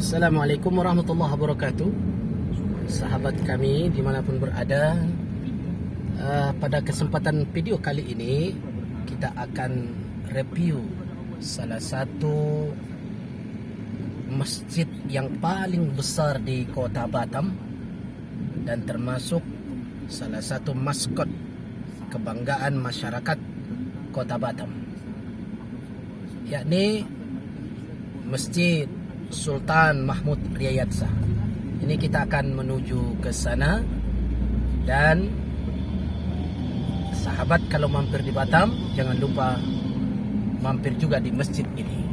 Assalamualaikum warahmatullahi wabarakatuh. Sahabat kami dimanapun berada, pada kesempatan video kali ini kita akan review salah satu masjid yang paling besar di kota Batam dan termasuk salah satu maskot kebanggaan masyarakat kota Batam, yakni Masjid Sultan Mahmud Riyad Shah. Ini kita akan menuju ke sana, dan sahabat kalau mampir di Batam jangan lupa mampir juga di masjid ini.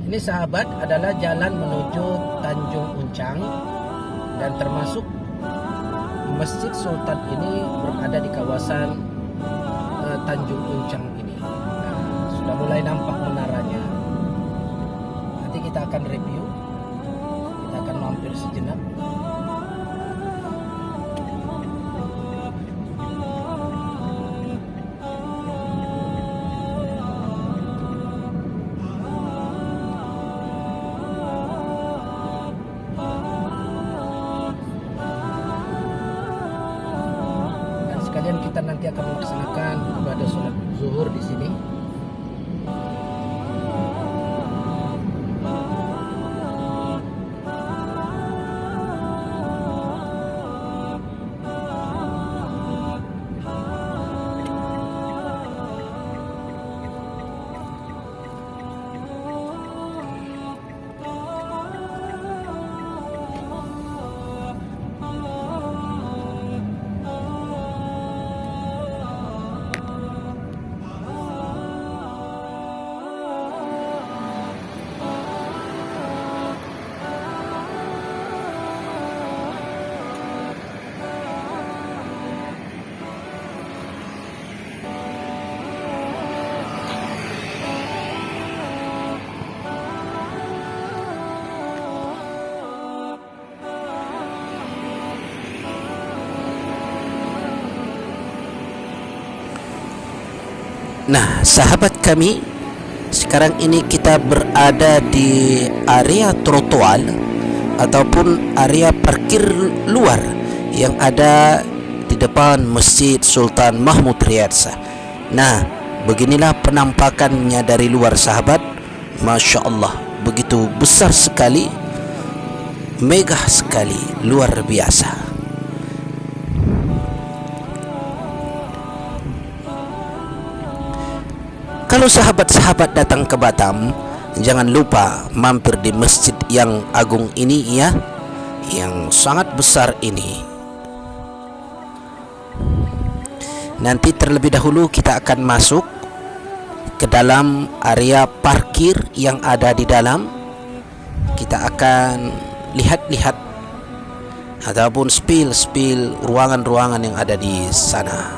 Ini sahabat adalah jalan menuju Tanjung Uncang, dan termasuk Masjid Sultan ini berada di kawasan Tanjung Uncang ini. Sudah mulai nampak menaranya. Nanti kita akan review, kita akan mampir sejenak. Sekalian kita nanti akan melaksanakan ibadah sholat zuhur di sini. Nah, sahabat kami, sekarang ini kita berada di area trotoar ataupun area parkir luar yang ada di depan Masjid Sultan Mahmud Riyad Shah. Nah, beginilah penampakannya dari luar, sahabat. Masya Allah, begitu besar sekali, megah sekali, luar biasa. Kalau sahabat-sahabat datang ke Batam, jangan lupa mampir di masjid yang agung ini ya, yang sangat besar ini. Nanti terlebih dahulu kita akan masuk ke dalam area parkir yang ada di dalam. Kita akan lihat-lihat ataupun spill ruangan-ruangan yang ada di sana.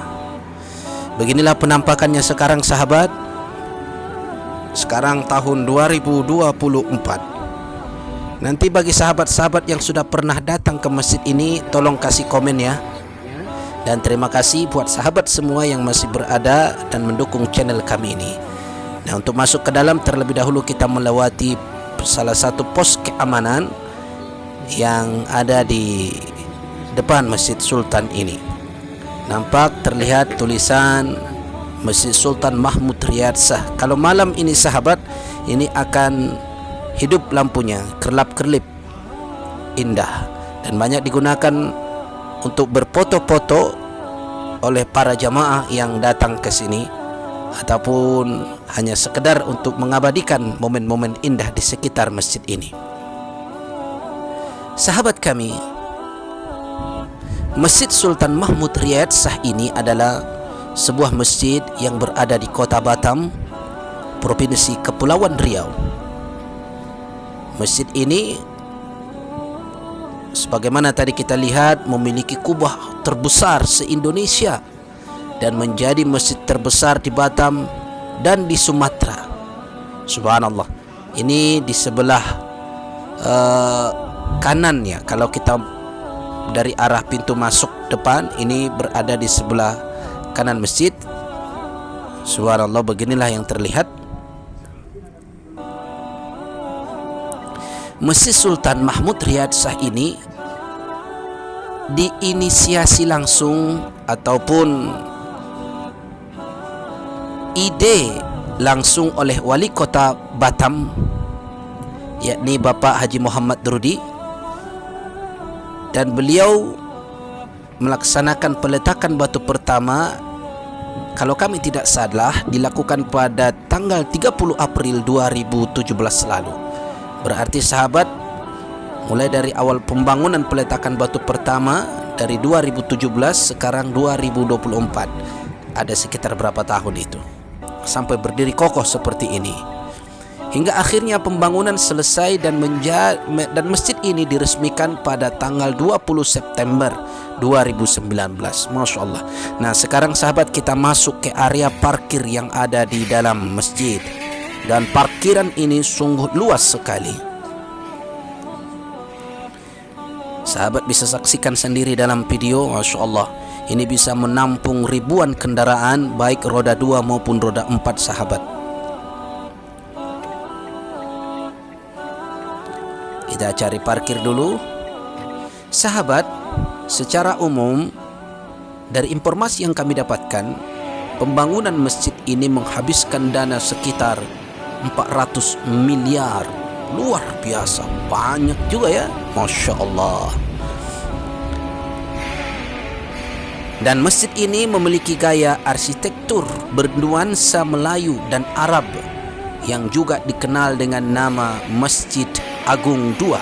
Beginilah penampakannya sekarang, sahabat. Sekarang tahun 2024. Nanti bagi sahabat-sahabat yang sudah pernah datang ke masjid ini, tolong kasih komen ya. Dan terima kasih buat sahabat semua yang masih berada dan mendukung channel kami ini. Nah, untuk masuk ke dalam terlebih dahulu kita melewati salah satu pos keamanan yang ada di depan Masjid Sultan ini. Nampak terlihat tulisan Masjid Sultan Mahmud Riyad Shah. Kalau malam ini sahabat, ini akan hidup lampunya, kerlap-kerlip, indah, dan banyak digunakan untuk berfoto-foto oleh para jamaah yang datang ke sini, ataupun hanya sekedar untuk mengabadikan momen-momen indah di sekitar masjid ini. Sahabat kami, Masjid Sultan Mahmud Riyad Shah ini adalah sebuah masjid yang berada di kota Batam, Provinsi Kepulauan Riau. Masjid ini, sebagaimana tadi kita lihat, memiliki kubah terbesar se-Indonesia dan menjadi masjid terbesar di Batam dan di Sumatera. Subhanallah. Ini di sebelah kanannya, kalau kita dari arah pintu masuk depan, ini berada di sebelah kanan masjid. Subhanallah, beginilah yang terlihat. Masjid Sultan Mahmud Riyad Shah ini diinisiasi langsung ataupun ide langsung oleh wali kota Batam, yakni Bapak Haji Muhammad Drudi, dan beliau melaksanakan peletakan batu pertama, kalau kami tidak salah, dilakukan pada tanggal 30 April 2017 lalu. Berarti sahabat, mulai dari awal pembangunan peletakan batu pertama dari 2017, sekarang 2024, ada sekitar berapa tahun itu sampai berdiri kokoh seperti ini, hingga akhirnya pembangunan selesai dan masjid ini diresmikan pada tanggal 20 September 2019. Masya Allah. Nah, sekarang sahabat, kita masuk ke area parkir yang ada di dalam masjid, dan parkiran ini sungguh luas sekali. Sahabat bisa saksikan sendiri dalam video. Masya Allah, ini bisa menampung ribuan kendaraan, baik roda 2 maupun roda 4 sahabat. Kita cari parkir dulu. Sahabat, secara umum dari informasi yang kami dapatkan, pembangunan masjid ini menghabiskan dana sekitar 400 miliar. Luar biasa, banyak juga ya, Masya Allah. Dan masjid ini memiliki gaya arsitektur bernuansa Melayu dan Arab yang juga dikenal dengan nama Masjid Agung II.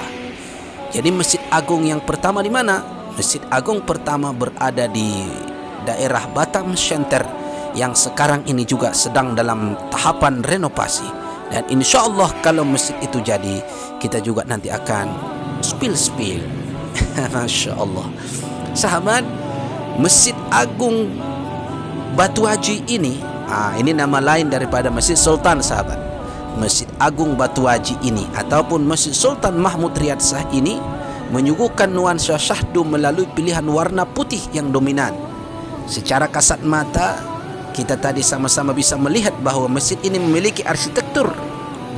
Jadi Masjid Agung yang pertama di mana? Masjid Agung pertama berada di daerah Batam Center, yang sekarang ini juga sedang dalam tahapan renovasi. Dan insya Allah kalau masjid itu jadi, kita juga nanti akan spill. Masya Allah. Sahabat, Masjid Agung Batu Haji ini nama lain daripada Masjid Sultan sahabat. Masjid Agung Batu Haji ini ataupun Masjid Sultan Mahmud Riyad Shah ini menyuguhkan nuansa syahdu melalui pilihan warna putih yang dominan. Secara kasat mata, kita tadi sama-sama bisa melihat bahwa masjid ini memiliki arsitektur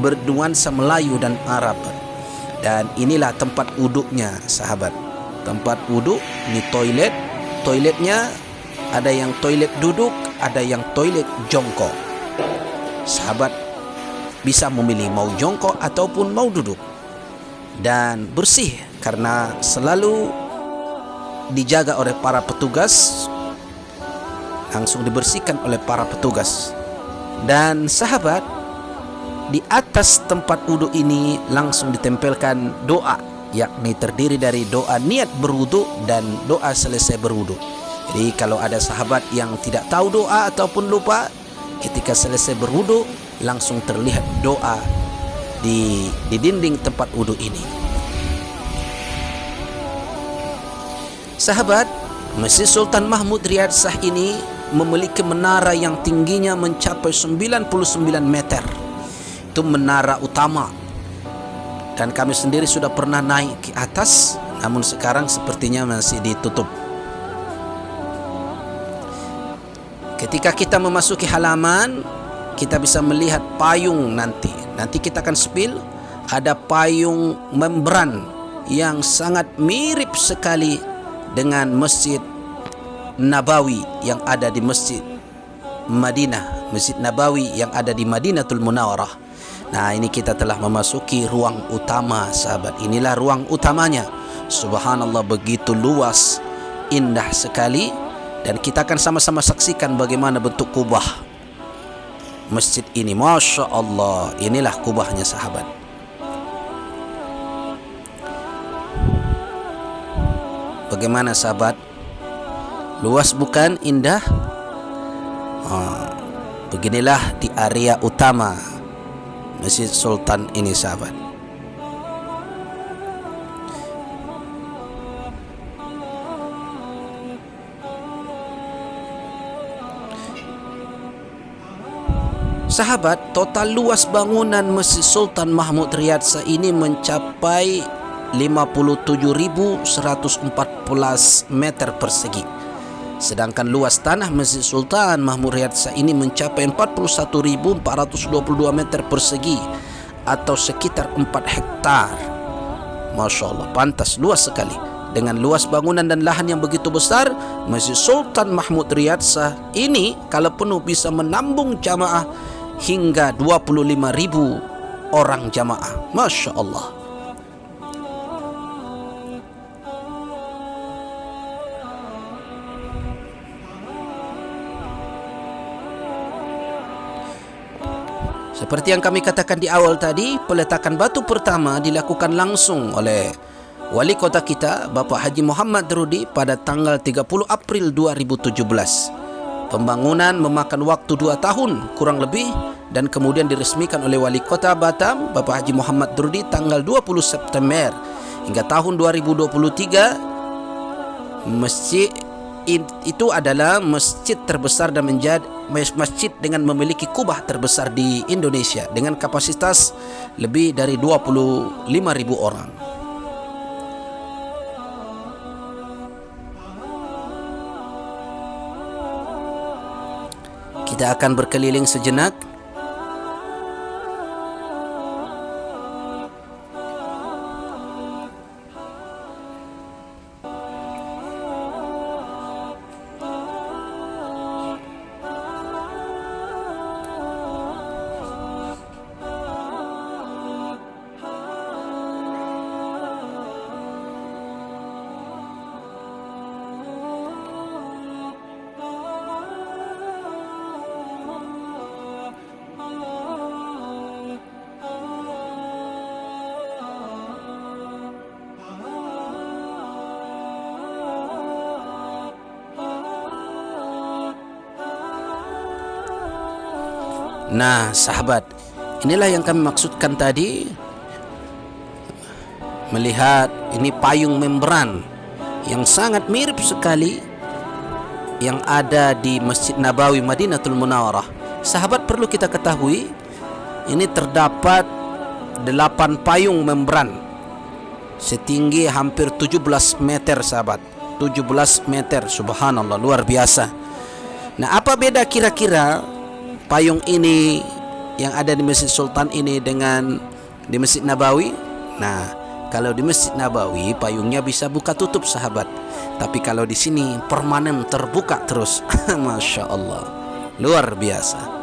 bernuansa Melayu dan Arab. Dan inilah tempat wuduknya sahabat. Tempat wuduk, ini toilet. Toiletnya ada yang toilet duduk, ada yang toilet jongkok. Sahabat bisa memilih mau jongkok ataupun mau duduk. Dan bersih karena selalu dijaga oleh para petugas, langsung dibersihkan oleh para petugas. Dan sahabat, di atas tempat wudhu ini langsung ditempelkan doa, yakni terdiri dari doa niat berwudhu dan doa selesai berwudhu. Jadi kalau ada sahabat yang tidak tahu doa ataupun lupa, ketika selesai berwudhu langsung terlihat doa di dinding tempat wudhu ini. Sahabat, Masjid Sultan Mahmud Riyad Shah ini memiliki menara yang tingginya mencapai 99 meter. Itu menara utama. Dan kami sendiri sudah pernah naik ke atas, namun sekarang sepertinya masih ditutup. Ketika kita memasuki halaman, kita bisa melihat payung nanti. Nanti kita akan spill, ada payung membran yang sangat mirip sekali dengan Masjid Nabawi yang ada di Masjid Madinah, Masjid Nabawi yang ada di Madinatul Munawwarah. Nah, ini kita telah memasuki ruang utama sahabat. Inilah ruang utamanya. Subhanallah, begitu luas, indah sekali. Dan kita akan sama-sama saksikan bagaimana bentuk kubah masjid ini. Masya Allah, inilah kubahnya sahabat. Bagaimana sahabat? Luas bukan? Indah? Beginilah di area utama Masjid Sultan ini sahabat. Sahabat, total luas bangunan Masjid Sultan Mahmud Riyad Shah ini mencapai 57.114 meter persegi. Sedangkan luas tanah Masjid Sultan Mahmud Riyad Shah ini mencapai 41.422 meter persegi atau sekitar 4 hektar. Masya Allah, pantas luas sekali. Dengan luas bangunan dan lahan yang begitu besar, Masjid Sultan Mahmud Riyad Shah ini kalau penuh bisa menambung jamaah hingga 25.000 orang jamaah. Masya Allah. Seperti yang kami katakan di awal tadi, peletakan batu pertama dilakukan langsung oleh Wali Kota kita, Bapak Haji Muhammad Drudi pada tanggal 30 April 2017. Pembangunan memakan waktu 2 tahun kurang lebih dan kemudian diresmikan oleh Wali Kota Batam, Bapak Haji Muhammad Drudi tanggal 20 September. Hingga tahun 2023, masjid itu adalah masjid terbesar dan menjadi masjid dengan memiliki kubah terbesar di Indonesia dengan kapasitas lebih dari 25.000 orang. Kita akan berkeliling sejenak. Nah, sahabat, inilah yang kami maksudkan tadi, melihat ini payung membran yang sangat mirip sekali yang ada di Masjid Nabawi Madinatul Munawwarah. Sahabat, perlu kita ketahui, ini terdapat 8 payung membran setinggi hampir 17 meter, sahabat. 17 meter, subhanallah, luar biasa. Nah, apa beda kira-kira payung ini yang ada di Masjid Sultan ini dengan di Masjid Nabawi? Nah, kalau di Masjid Nabawi payungnya bisa buka tutup, sahabat. Tapi kalau di sini permanen terbuka terus. Masya Allah, luar biasa.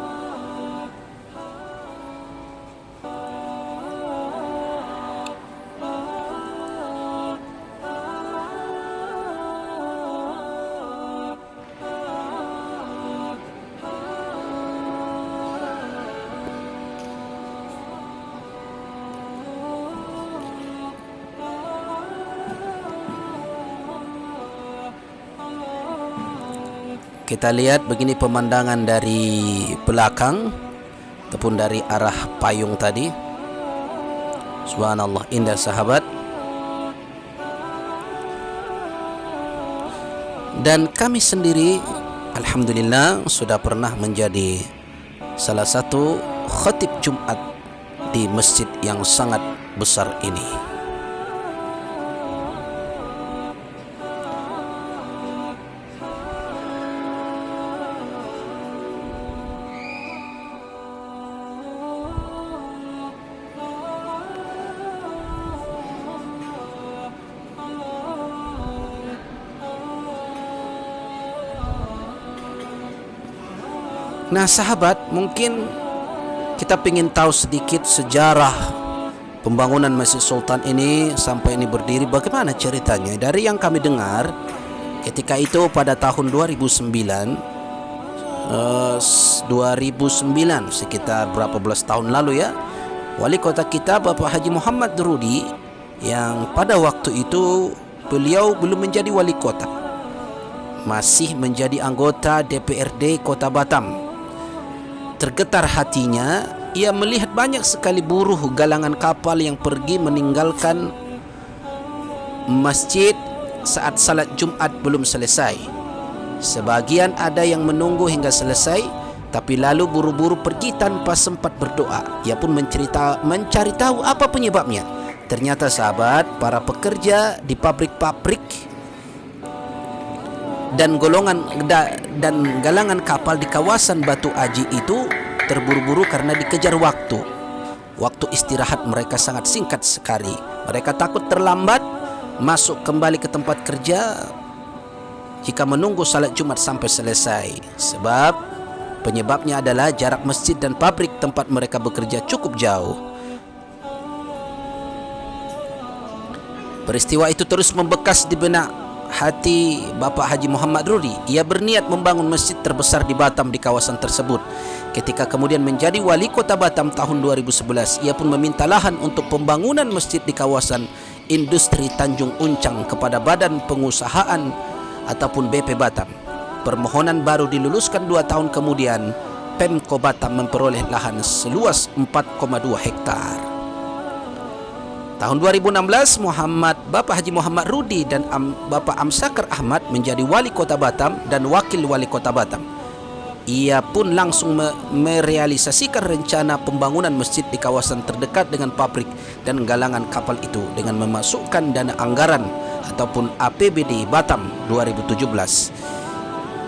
Kita lihat begini pemandangan dari belakang ataupun dari arah payung tadi. Subhanallah, indah, sahabat. Dan kami sendiri alhamdulillah sudah pernah menjadi salah satu khatib Jumat di masjid yang sangat besar ini. Nah, sahabat, mungkin kita ingin tahu sedikit sejarah pembangunan Masjid Sultan ini sampai ini berdiri, bagaimana ceritanya. Dari yang kami dengar, ketika itu pada tahun 2009, sekitar berapa belas tahun lalu ya, Wali Kota kita Bapak Haji Muhammad Drudi, yang pada waktu itu beliau belum menjadi wali kota, masih menjadi anggota DPRD Kota Batam. Tergetar hatinya, ia melihat banyak sekali buruh galangan kapal yang pergi meninggalkan masjid saat salat Jumat belum selesai. Sebagian ada yang menunggu hingga selesai, tapi lalu buru-buru pergi tanpa sempat berdoa. Ia pun mencari tahu apa penyebabnya. Ternyata sahabat, para pekerja di pabrik-pabrik dan galangan kapal di kawasan Batu Aji itu terburu-buru karena dikejar waktu. Waktu istirahat mereka sangat singkat sekali. Mereka takut terlambat masuk kembali ke tempat kerja jika menunggu salat Jumat sampai selesai. Sebab penyebabnya adalah jarak masjid dan pabrik tempat mereka bekerja cukup jauh. Peristiwa itu terus membekas di benak hati Bapak Haji Muhammad Rudi. Ia berniat membangun masjid terbesar di Batam di kawasan tersebut. Ketika kemudian menjadi wali kota Batam tahun 2011, ia pun meminta lahan untuk pembangunan masjid di kawasan industri Tanjung Uncang kepada Badan Pengusahaan ataupun BP Batam. Permohonan baru diluluskan 2 tahun kemudian. Pemko Batam memperoleh lahan seluas 4,2 hektar. Tahun 2016, Bapak Haji Muhammad Rudi dan Bapak Amsakar Ahmad menjadi wali kota Batam dan wakil wali kota Batam. Ia pun langsung merealisasikan rencana pembangunan masjid di kawasan terdekat dengan pabrik dan galangan kapal itu dengan memasukkan dana anggaran ataupun APBD Batam 2017.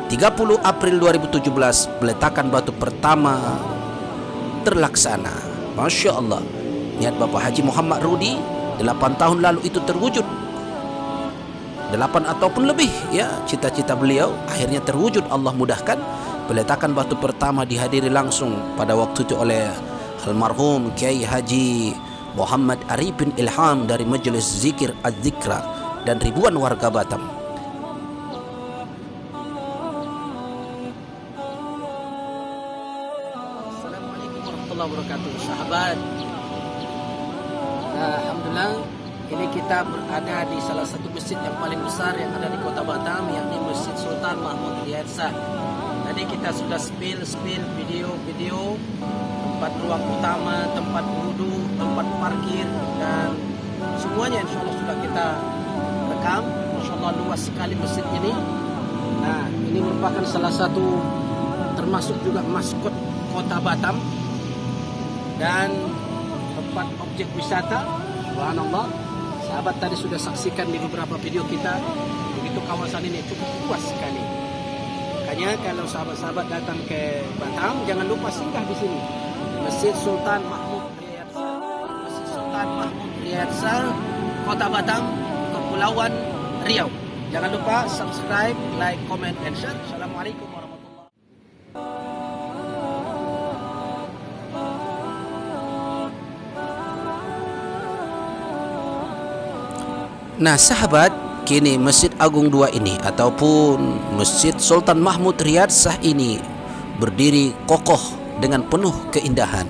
30 April 2017, peletakan batu pertama terlaksana. Masya Allah. Niat Bapak Haji Muhammad Rudi 8 tahun lalu itu terwujud. 8 ataupun lebih, ya, cita-cita beliau akhirnya terwujud. Allah mudahkan. Peletakan batu pertama dihadiri langsung pada waktu itu oleh almarhum Kiai Haji Muhammad Arifin Ilham dari Majelis Zikir Az-Zikra dan ribuan warga Batam. Assalamualaikum warahmatullahi wabarakatuh, sahabat. Alhamdulillah, ini kita berada di salah satu masjid yang paling besar yang ada di kota Batam, yakni Masjid Sultan Mahmud Riyad Shah. Tadi kita sudah spill video tempat ruang utama, tempat wudhu, tempat parkir, dan semuanya insya Allah sudah kita rekam. Masya Allah, luas sekali masjid ini. Nah, ini merupakan salah satu termasuk juga maskot kota Batam dan tempat objek wisata. Subhanallah, sahabat tadi sudah saksikan di beberapa video kita, begitu kawasan ini cukup luas sekali. Makanya kalau sahabat-sahabat datang ke Batam, jangan lupa singgah di sini, Masjid Sultan Mahmud Riyad Shah. Masjid Sultan Mahmud Riyad Shah, Kota Batam, Kepulauan Riau. Jangan lupa subscribe, like, comment, and share. Assalamualaikum warahmatullahi wabarakatuh. Nah sahabat, kini Masjid Agung II ini ataupun Masjid Sultan Mahmud Riyad Shah ini berdiri kokoh dengan penuh keindahan.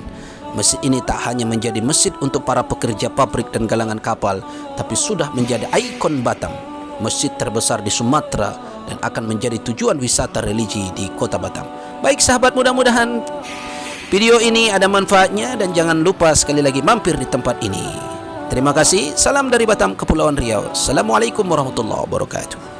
Masjid ini tak hanya menjadi masjid untuk para pekerja pabrik dan galangan kapal, tapi sudah menjadi ikon Batam, masjid terbesar di Sumatera, dan akan menjadi tujuan wisata religi di kota Batam. Baik sahabat, mudah-mudahan video ini ada manfaatnya, dan jangan lupa sekali lagi mampir di tempat ini. Terima kasih. Salam dari Batam, Kepulauan Riau. Assalamualaikum warahmatullahi wabarakatuh.